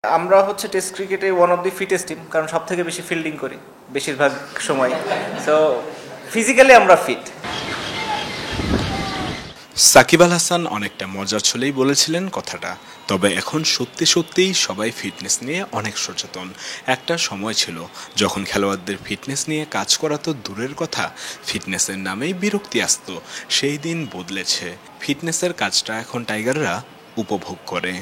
আমরা হচ্ছে টেস্ট ক্রিকেটে one of the fittest team, কারণ সব থেকে বেশি ফিল্ডিং করি বেশিরভাগ সময়। সো ফিজিক্যালি আমরা ফিট। সাকিব আল হাসান অনেকটা মজার ছলেই বলেছিলেন কথাটা, তবে এখন সত্যি সত্যিই সবাই ফিটনেস নিয়ে অনেক সচেতন। একটা সময় ছিল যখন খেলোয়াড়দের ফিটনেস নিয়ে কাজ করা তো দূরের কথা, ফিটনেসের নামেই বিরক্তি আসতো। সেই দিন বদলেছে, ফিটনেসের কাজটা এখন টাইগাররা উপভোগ করে।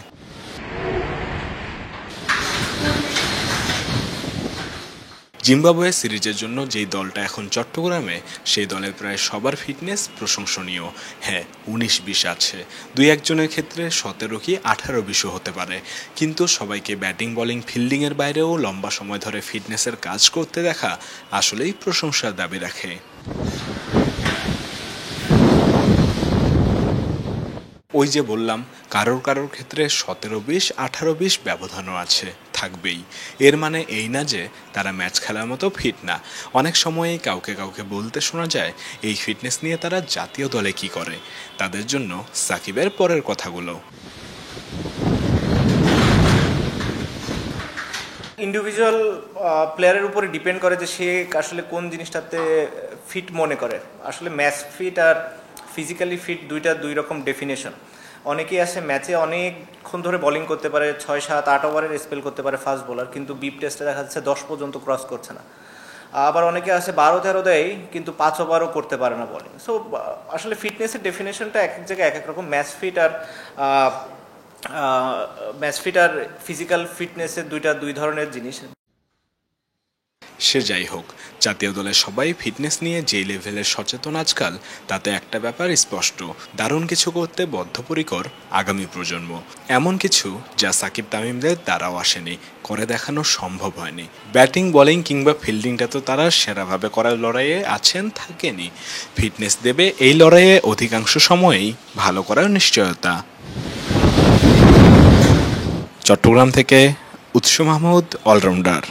জিম্বাবুয়ে সিরিজের জন্য যেই দলটা এখন চট্টগ্রামে, সেই দলের প্রায় সবার ফিটনেস প্রশংসনীয়। হ্যাঁ, 19-20 আছে, দুই একজনের ক্ষেত্রে 17 কি 18-20 হতে পারে, কিন্তু সবাইকে ব্যাটিং বোলিং ফিল্ডিংয়ের বাইরেও লম্বা সময় ধরে ফিটনেসের কাজ করতে দেখা আসলেই প্রশংসার দাবি রাখে। ওই যে বললাম, কারোর কারোর ক্ষেত্রে 17-20, 18-20 ব্যবধানও আছে, থাকবেই। এর মানে এই না যে তারা ম্যাচ খেলার মতো ফিট না। অনেক সময়ই কাউকে কাউকে বলতে শোনা যায় এই ফিটনেস নিয়ে তারা জাতীয় দলে কি করে। তাদের জন্য সাকিবের পরের কথাগুলো। ইন্ডিভিজুয়াল প্লেয়ারের উপরে ডিপেন্ড করে যে সে আসলে কোন জিনিসটাতে ফিট মনে করে। আসলে ম্যাচ ফিট আর ফিজিক্যালি ফিট দুইটা দুই রকম ডেফিনেশন। অনেকেই আসে ম্যাচে অনেকক্ষণ ধরে বোলিং করতে পারে, 6, 7, 8 ওভারের স্পেল করতে পারে ফাস্ট বোলার, কিন্তু বিপ টেস্টে দেখা যাচ্ছে 10 পর্যন্ত ক্রস করছে না। আবার অনেকে আছে 12-13 দেয় কিন্তু 5 ওভারও করতে পারে না বোলিং। সো আসলে ফিটনেসের ডেফিনেশনটা এক এক জায়গায় এক এক রকম। ম্যাচ ফিট আর ফিজিক্যাল ফিটনেসের দুই ধরনের জিনিস। সে যাই হোক, জাতীয় দলে সবাই ফিটনেস নিয়ে যেই লেভেলের সচেতন আজকাল, তাতে একটা ব্যাপার স্পষ্ট, দারুণ কিছু করতে বদ্ধপরিকর আগামী প্রজন্ম। এমন কিছু যা সাকিব তামিমদের দ্বারাও আসেনি, করে দেখানো সম্ভব হয়নি। ব্যাটিং বোলিং কিংবা ফিল্ডিংটা তো তারা সেরাভাবে করার লড়াইয়ে আছেন, থাকেনি। ফিটনেস দেবে এই লড়াইয়ে অধিকাংশ সময়েই ভালো করার নিশ্চয়তা। চট্টগ্রাম থেকে উৎস মাহমুদ, অলরাউন্ডার।